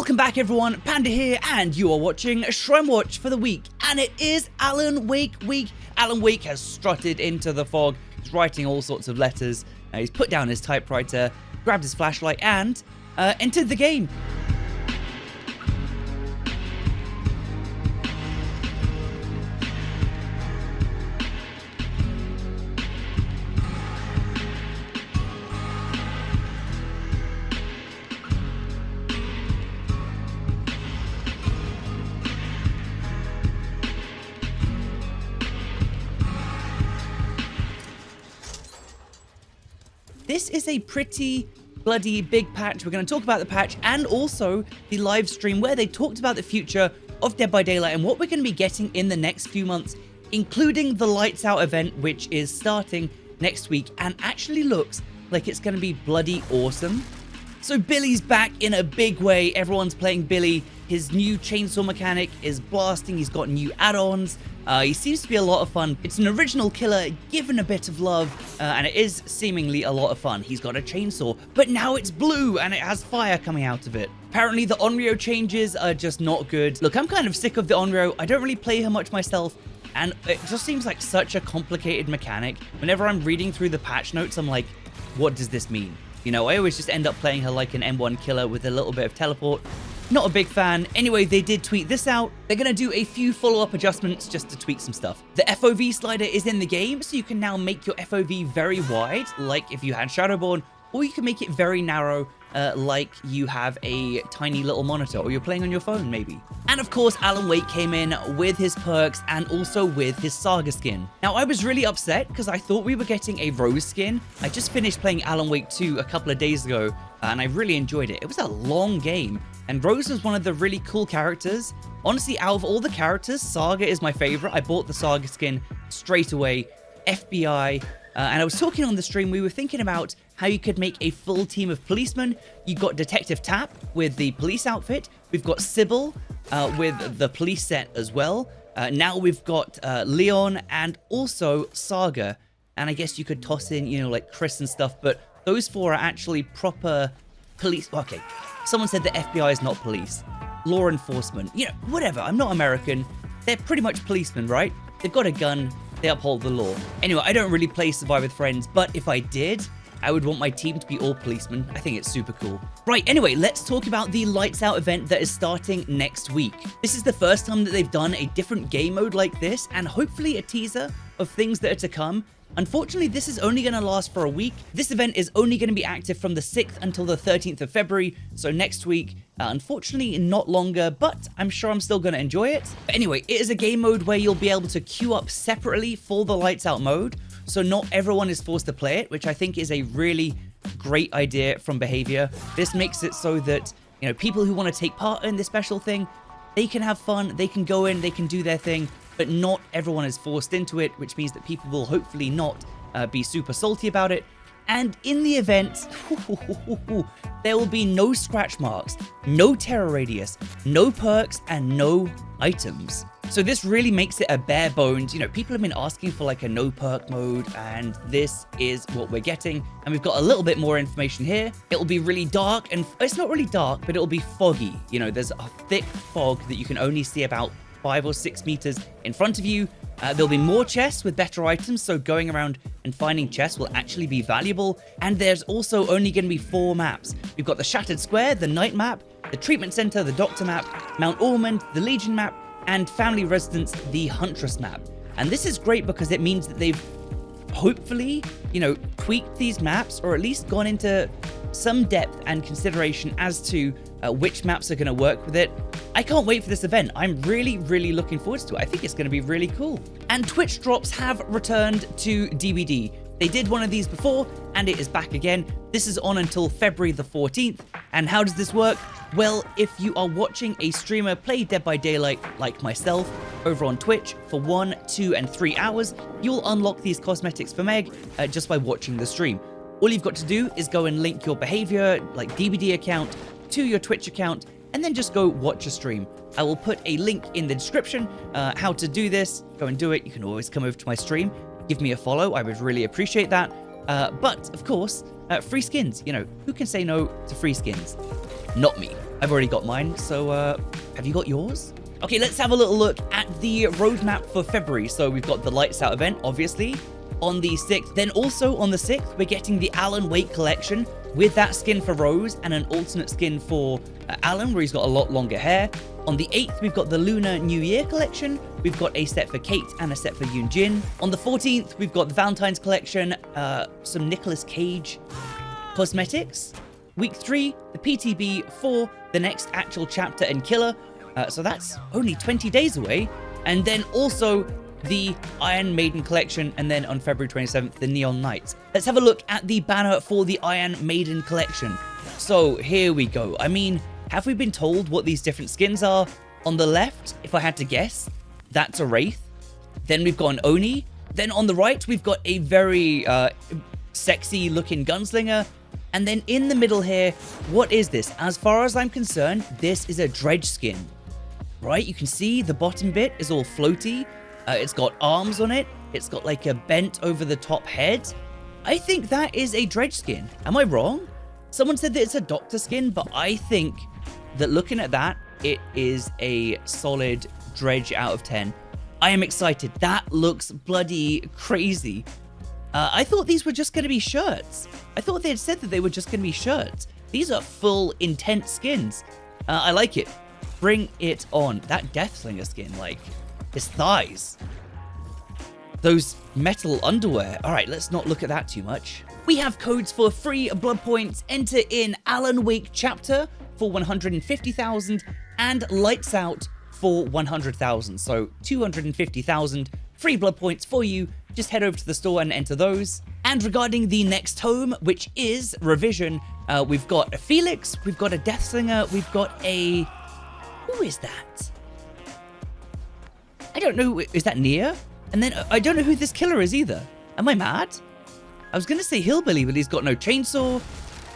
Welcome back everyone, Panda here, and you are watching ShrineWatch for the week, and it is Alan Wake week. Alan Wake has strutted into the fog, he's writing all sorts of letters, he's put down his typewriter, grabbed his flashlight, and entered the game. This is a pretty bloody big patch. We're going to talk about the patch and also the live stream where they talked about the future of Dead by Daylight and what we're going to be getting in the next few months, including the Lights Out event, which is starting next week and actually looks like it's going to be bloody awesome. So Billy's back in a big way. Everyone's playing Billy. His new chainsaw mechanic is blasting. He's got new add-ons. He seems to be a lot of fun. It's an original killer given a bit of love, and it is seemingly a lot of fun. He's got a chainsaw, but now it's blue and it has fire coming out of it. Apparently the Onryo changes are just not good. Look, I'm kind of sick of the Onryo. I don't really play her much myself, and it just seems like such a complicated mechanic. Whenever I'm reading through the patch notes, I'm like, what does this mean? You know, I always just end up playing her like an M1 killer with a little bit of teleport. Not a big fan. Anyway, they did tweet this out. They're going to do a few follow-up adjustments just to tweak some stuff. The FOV slider is in the game, so you can now make your FOV very wide, like if you had Shadowborn, or you can make it very narrow, like you have a tiny little monitor, or you're playing on your phone, maybe. And of course, Alan Wake came in with his perks and also with his Saga skin. Now, I was really upset because I thought we were getting a Rose skin. I just finished playing Alan Wake 2 a couple of days ago, and I really enjoyed it. It was a long game, and Rose was one of the really cool characters. Honestly, out of all the characters, Saga is my favorite. I bought the Saga skin straight away. FBI, and I was talking on the stream, we were thinking about how you could make a full team of policemen. You got Detective Tap with the police outfit. We've got Sybil with the police set as well. Now we've got Leon and also Saga. And I guess you could toss in, you know, like Chris and stuff, but those four are actually proper police. Okay, someone said the FBI is not police. Law enforcement. You know, whatever. I'm not American. They're pretty much policemen, right? They've got a gun. They uphold the law. Anyway, I don't really play Survive with Friends, but if I did, I would want my team to be all policemen. I think it's super cool. Right, anyway, let's talk about the Lights Out event that is starting next week. This is the first time that they've done a different game mode like this, and hopefully a teaser of things that are to come. Unfortunately, this is only going to last for a week. This event is only going to be active from the 6th until the 13th of February, so next week. Unfortunately, not longer, but I'm sure I'm still going to enjoy it. But anyway, it is a game mode where you'll be able to queue up separately for the Lights Out mode, so not everyone is forced to play it, which I think is a really great idea from Behavior. This makes it so that, you know, people who want to take part in this special thing, they can have fun, they can go in, they can do their thing, but not everyone is forced into it, which means that people will hopefully not be super salty about it. And in the event, there will be no scratch marks, no terror radius, no perks, and no items. So this really makes it a bare bones. You know, people have been asking for like a no perk mode, and this is what we're getting. And we've got a little bit more information here. It will be really dark, and it's not really dark, but it will be foggy. You know, there's a thick fog that you can only see about 5 or 6 meters in front of you. There'll be more chests with better items, so going around and finding chests will actually be valuable. And there's also only going to be 4 maps. We've got the Shattered Square, the Night map, the Treatment Center, the Doctor map, Mount Ormond, the Legion map, and Family Residence, the Huntress map. And this is great because it means that they've hopefully, you know, tweaked these maps, or at least gone into some depth and consideration as to which maps are going to work with it. I can't wait for this event. I'm really, really looking forward to it. I think it's going to be really cool. And Twitch drops have returned to DBD. They did one of these before, and it is back again. This is on until February the 14th. And how does this work? Well, if you are watching a streamer play Dead by Daylight like myself over on Twitch for 1, 2, and 3 hours, you'll unlock these cosmetics for Meg just by watching the stream. All you've got to do is go and link your Behavior, like DBD account, to your Twitch account, and then just go watch a stream. I will put a link in the description how to do this. Go and do it. You can always come over to my stream, give me a follow. I would really appreciate that. But of course, free skins. You know, who can say no to free skins? Not me. I've already got mine, so have you got yours? Okay, let's have a little look at the roadmap for February. So we've got the Lights Out event, obviously, on the 6th. Then also on the 6th, we're getting the Alan Wake collection with that skin for Rose and an alternate skin for Alan, where he's got a lot longer hair. On the 8th, we've got the Lunar New Year collection. We've got a set for Kate and a set for Yoon Jin. On the 14th, we've got the Valentine's collection, some Nicolas Cage cosmetics. Week 3, the PTB for the next actual chapter and killer. So that's only 20 days away. And then also the Iron Maiden collection, and then on February 27th, the Neon Knights. Let's have a look at the banner for the Iron Maiden collection. So here we go. I mean, have we been told what these different skins are? On the left, if I had to guess, that's a Wraith. Then we've got an Oni. Then on the right, we've got a very sexy looking gunslinger. And then in the middle here, what is this? As far as I'm concerned, this is a Dredge skin, right? You can see the bottom bit is all floaty. It's got arms on it. It's got like a bent over the top head. I think that is a Dredge skin. Am I wrong? Someone said that it's a Doctor skin, but I think that looking at that, it is a solid Dredge out of 10. I am excited. That looks bloody crazy. I thought these were just going to be shirts. I thought they had said that they were just going to be shirts. These are full, intense skins. I like it. Bring it on. That Deathslinger skin, like, his thighs. Those metal underwear. All right, let's not look at that too much. We have codes for free blood points. Enter in Alan Wake chapter for 150,000 and Lights Out for 100,000. So 250,000 free blood points for you. Just head over to the store and enter those. And regarding the next home, which is Revision, we've got a Felix, we've got a Deathslinger, we've got a... Who is that? I don't know. Is that Nia? And then I don't know who this killer is either. Am I mad? I was going to say Hillbilly, but he's got no chainsaw.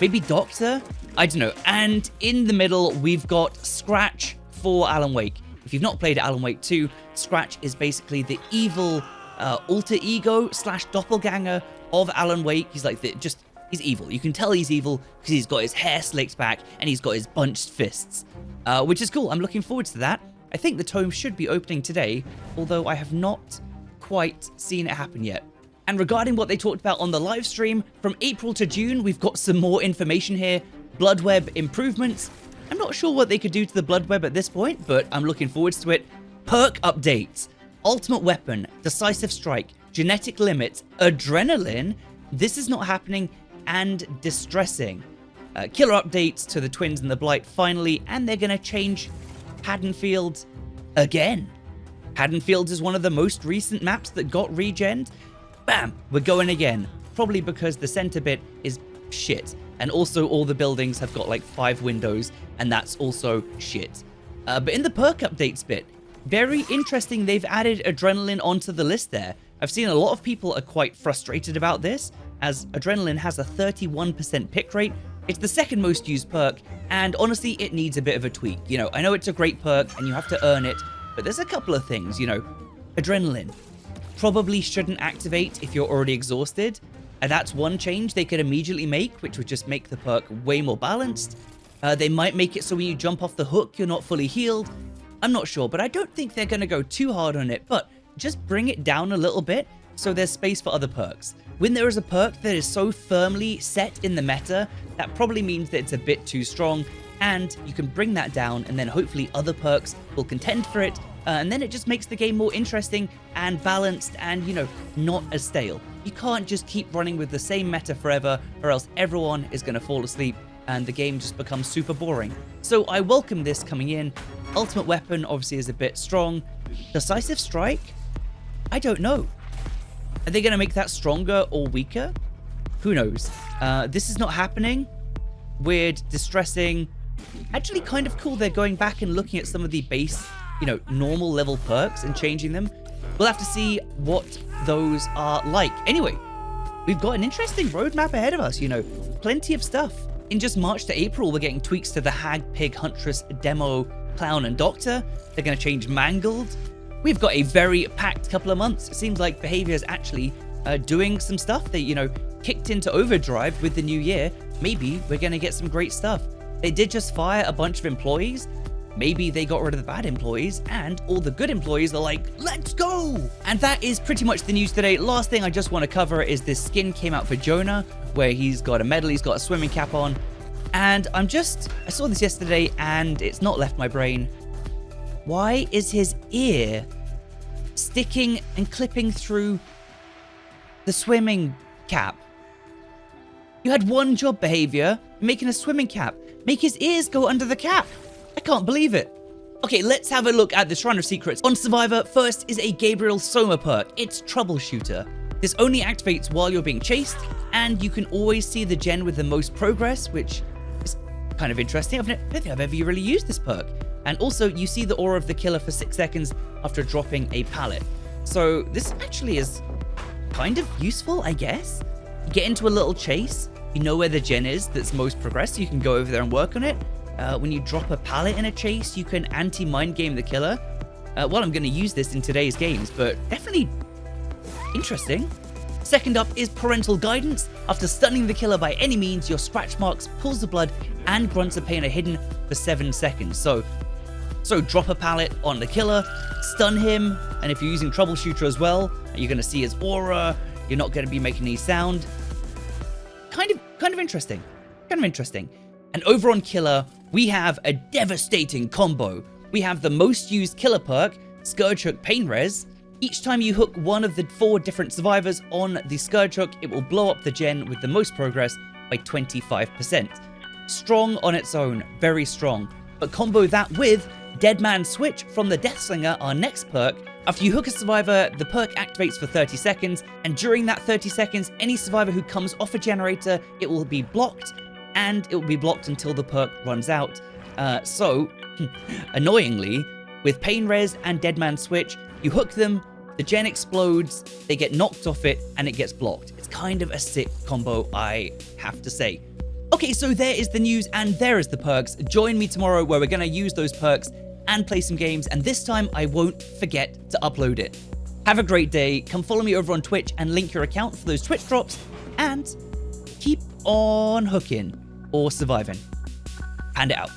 Maybe Doctor? I don't know. And in the middle, we've got Scratch for Alan Wake. If you've not played Alan Wake 2, Scratch is basically the evil alter ego / doppelganger of Alan Wake. He's like he's evil. You can tell he's evil because he's got his hair slicked back and he's got his bunched fists, which is cool. I'm looking forward to that. I think the tome should be opening today, although I have not quite seen it happen yet. And regarding what they talked about on the live stream, from April to June, we've got some more information here. Bloodweb improvements. I'm not sure what they could do to the Bloodweb at this point, but I'm looking forward to it. Perk updates. Ultimate Weapon, Decisive Strike, Genetic Limit, Adrenaline, This Is Not Happening, and Distressing. Killer updates to the Twins and the Blight finally, and they're going to change Haddonfield again. Haddonfield is one of the most recent maps that got regened. Bam! We're going again. Probably because the center bit is shit. And also all the buildings have got like 5 windows, and that's also shit. But in the perk updates bit, very interesting, they've added Adrenaline onto the list there. I've seen a lot of people are quite frustrated about this, as Adrenaline has a 31% pick rate. It's the second most used perk, and honestly, it needs a bit of a tweak. You know, I know it's a great perk, and you have to earn it, but there's a couple of things, you know. Adrenaline probably shouldn't activate if you're already exhausted, and that's one change they could immediately make, which would just make the perk way more balanced. They might make it so when you jump off the hook, you're not fully healed. I'm not sure, but I don't think they're going to go too hard on it, but just bring it down a little bit so there's space for other perks. When there is a perk that is so firmly set in the meta, that probably means that it's a bit too strong, and you can bring that down, and then hopefully other perks will contend for it, and then it just makes the game more interesting and balanced and, you know, not as stale. You can't just keep running with the same meta forever, or else everyone is going to fall asleep and the game just becomes super boring. So I welcome this coming in. Ultimate Weapon obviously is a bit strong. Decisive Strike? I don't know. Are they going to make that stronger or weaker? Who knows? This Is Not Happening. Weird, distressing. Actually kind of cool they're going back and looking at some of the base, you know, normal level perks and changing them. We'll have to see what those are like. Anyway, we've got an interesting roadmap ahead of us, you know. Plenty of stuff. In just March to April, we're getting tweaks to the Hag, Pig, Huntress, Demo, Clown, and Doctor. They're going to change Mangled. We've got a very packed couple of months. It seems like Behavior is actually doing some stuff. They, you know, kicked into overdrive with the new year. Maybe we're going to get some great stuff. they did just fire a bunch of employees. Maybe they got rid of the bad employees and all the good employees are like, let's go! And that is pretty much the news today. Last thing I just want to cover is this skin came out for Jonah, where he's got a medal, he's got a swimming cap on. And I saw this yesterday and it's not left my brain. Why is his ear sticking and clipping through the swimming cap? You had one job behavior, making a swimming cap. Make his ears go under the cap. I can't believe it. Okay, let's have a look at the Shrine of Secrets. On Survivor, first is a Gabriel Soma perk. It's Troubleshooter. This only activates while you're being chased, and you can always see the gen with the most progress, which is kind of interesting. I don't think I've ever really used this perk. And also, you see the aura of the killer for 6 seconds after dropping a pallet. So this actually is kind of useful, I guess. You get into a little chase, you know where the gen is that's most progressed, you can go over there and work on it. When you drop a pallet in a chase, you can anti-mind game the killer. Well, I'm going to use this in today's games, but definitely interesting. Second up is Parental Guidance. After stunning the killer by any means, your scratch marks, pulls the blood, and grunts of pain are hidden for 7 seconds. So drop a pallet on the killer, stun him, and if you're using Troubleshooter as well, you're going to see his aura, you're not going to be making any sound. Kind of interesting. Kind of interesting. And over on Killer, we have a devastating combo. We have the most used killer perk, Scourge Hook Pain Res. Each time you hook one of the 4 different survivors on the Scourge Hook, it will blow up the gen with the most progress by 25%. Strong on its own, very strong. But combo that with Dead Man Switch from the Deathslinger, our next perk. After you hook a survivor, the perk activates for 30 seconds, and during that 30 seconds, any survivor who comes off a generator, it will be blocked, and it will be blocked until the perk runs out. Annoyingly, with Pain Res and Dead Man Switch, you hook them, the gen explodes, they get knocked off it, and it gets blocked. It's kind of a sick combo, I have to say. Okay, so there is the news, and there is the perks. Join me tomorrow where we're going to use those perks and play some games, and this time I won't forget to upload it. Have a great day, come follow me over on Twitch and link your account for those Twitch drops, and keep on hooking or surviving. Panda out.